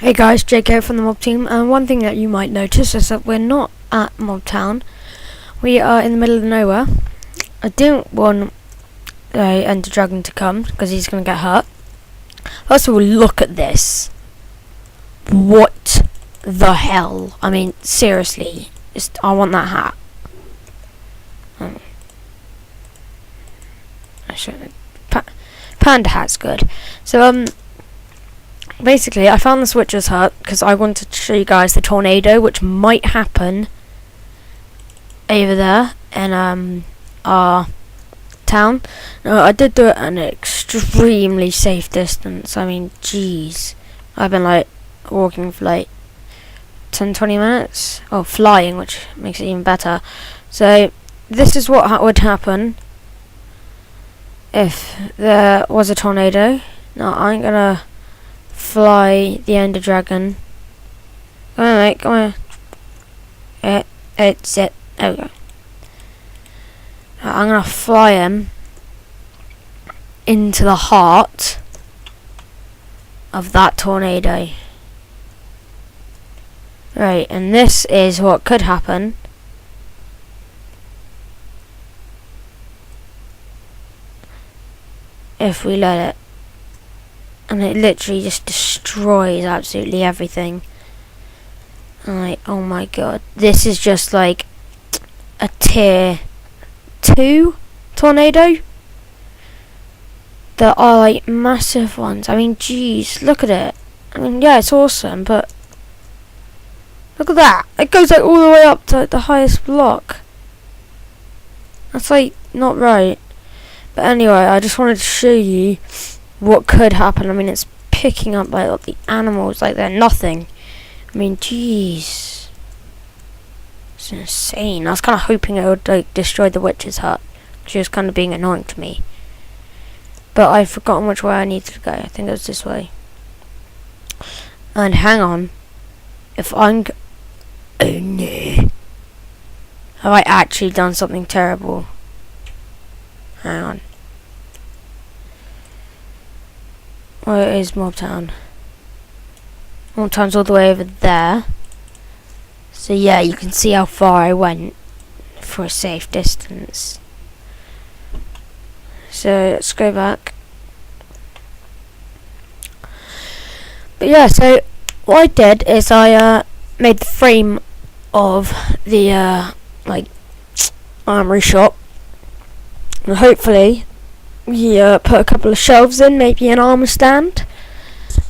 Hey guys, JK from the Mob Team, and one thing that you might notice is that we're not at Mob Town. We are in the middle of nowhere. I didn't want the Ender Dragon to come because he's going to get hurt. First of all, look at this. What the hell? I mean, seriously, I want that hat. I should. Panda hat's good. So basically, I found this witch's hut because I wanted to show you guys the tornado, which might happen over there in our town. No, I did do it at an extremely safe distance. I mean, jeez, I've been like walking for like 10-20 minutes. Oh, flying, which makes it even better. So this is what would happen if there was a tornado. Now I'm gonna fly the Ender Dragon. Come on, mate, come on. It's it. There we go. I'm gonna fly him into the heart of that tornado. Right, and this is what could happen if we let it. And it literally just destroys absolutely everything. I'm like, oh my god. This is just like a tier 2 tornado. There are like massive ones. I mean, jeez, look at it. I mean, yeah, it's awesome, but look at that. It goes like all the way up to the highest block. That's like not right. But anyway, I just wanted to show you what could happen. I mean, it's picking up like all the animals like they're nothing. I mean, jeez, it's insane. I was kind of hoping it would like destroy the witch's hut. She was kind of being annoying to me, but I've forgotten which way I needed to go. I think it was this way. And hang on, if I'm oh no, have I actually done something terrible? Hang on. Where is Mob Town? Mob Town's all the way over there. So yeah, you can see how far I went for a safe distance. So let's go back. But yeah, so what I did is I made the frame of the like armory shop, and hopefully we put a couple of shelves in, maybe an armor stand,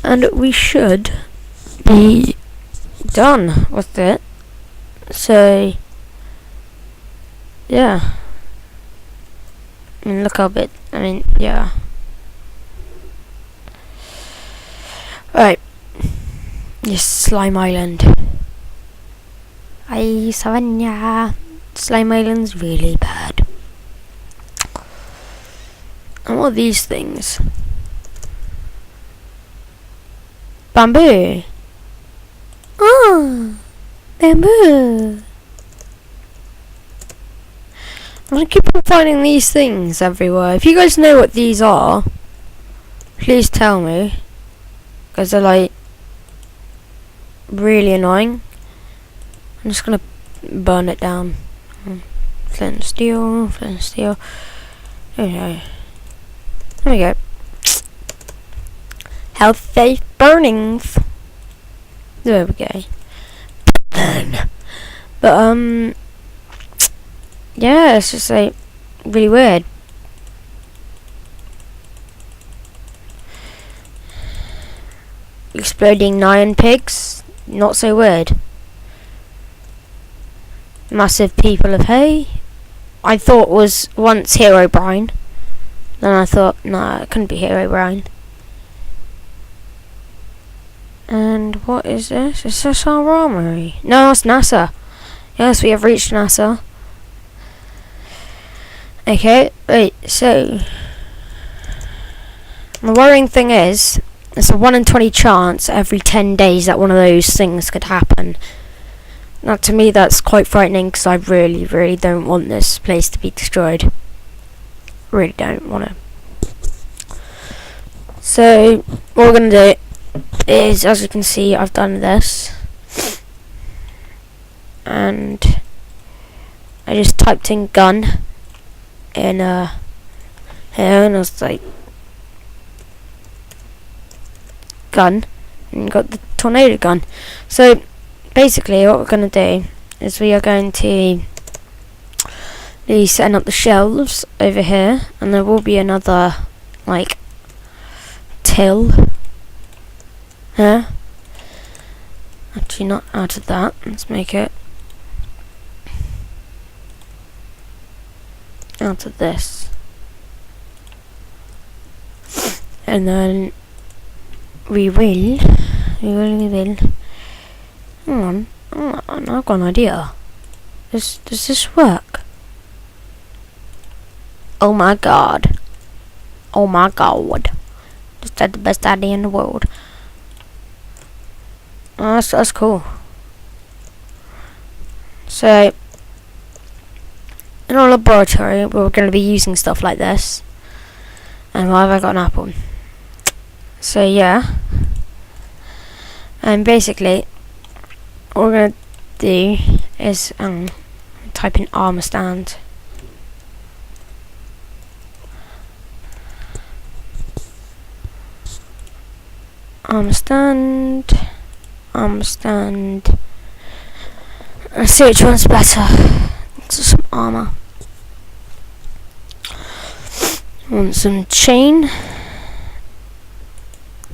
and we should be done with it. So yeah, I mean, look how big. I mean, yeah. Right, yes, Slime Island. Hi, Savannah. Slime Island's really bad. And what are these things? Bamboo. Oh, bamboo. I'm gonna keep on finding these things everywhere. If you guys know what these are, please tell me, because they're like really annoying. I'm just gonna burn it down. Flint and steel, flint and steel. Okay. There we go. Healthy burnings. There we go. Burn. But yeah, it's just like really weird. Exploding iron pigs, not so weird. Massive people of hay, I thought was once Herobrine. Then I thought, nah, it couldn't be Herobrine. And what is this? Is this our armory? No, it's NASA. Yes, we have reached NASA. Okay, wait, so the worrying thing is, it's a 1 in 20 chance every 10 days that one of those things could happen. Now, to me, that's quite frightening because I really, really don't want this place to be destroyed. Really don't want to. So, what we're going to do is, as you can see, I've done this, and I just typed in gun in here, and I was like gun, and got the tornado gun. So basically what we're going to do is we are going to be setting up the shelves over here, and there will be another like till here. Actually not out of that, let's make it out of this, and then we will hang on, I've got an idea. Does this work? Oh my god, just had the best idea in the world. Oh, that's cool. So in our laboratory we're going to be using stuff like this. And why have I got an apple? So yeah, and basically what we're going to do is type in armor stand. Armor stand. Let's see which one's better. So some armor. Want some chain,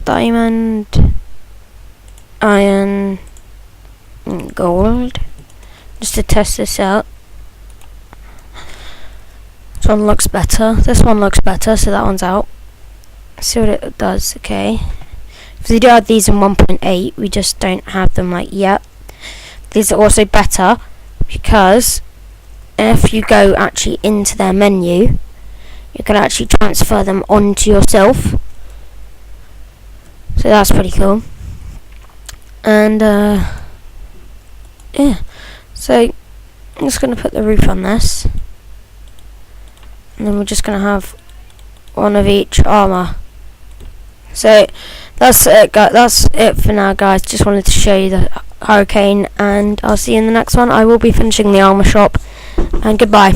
diamond, iron, and gold, just to test this out. This one looks better. This one looks better, so that one's out. Let's see what it does. Okay. If we do have these in 1.8, we just don't have them like yet. These are also better because if you go actually into their menu, you can actually transfer them onto yourself. So that's pretty cool. And yeah, so I'm just going to put the roof on this, and then we're just going to have one of each armor. So that's it, that's it for now, guys. Just wanted to show you the hurricane, and I'll see you in the next one. I will be finishing the armor shop, and goodbye.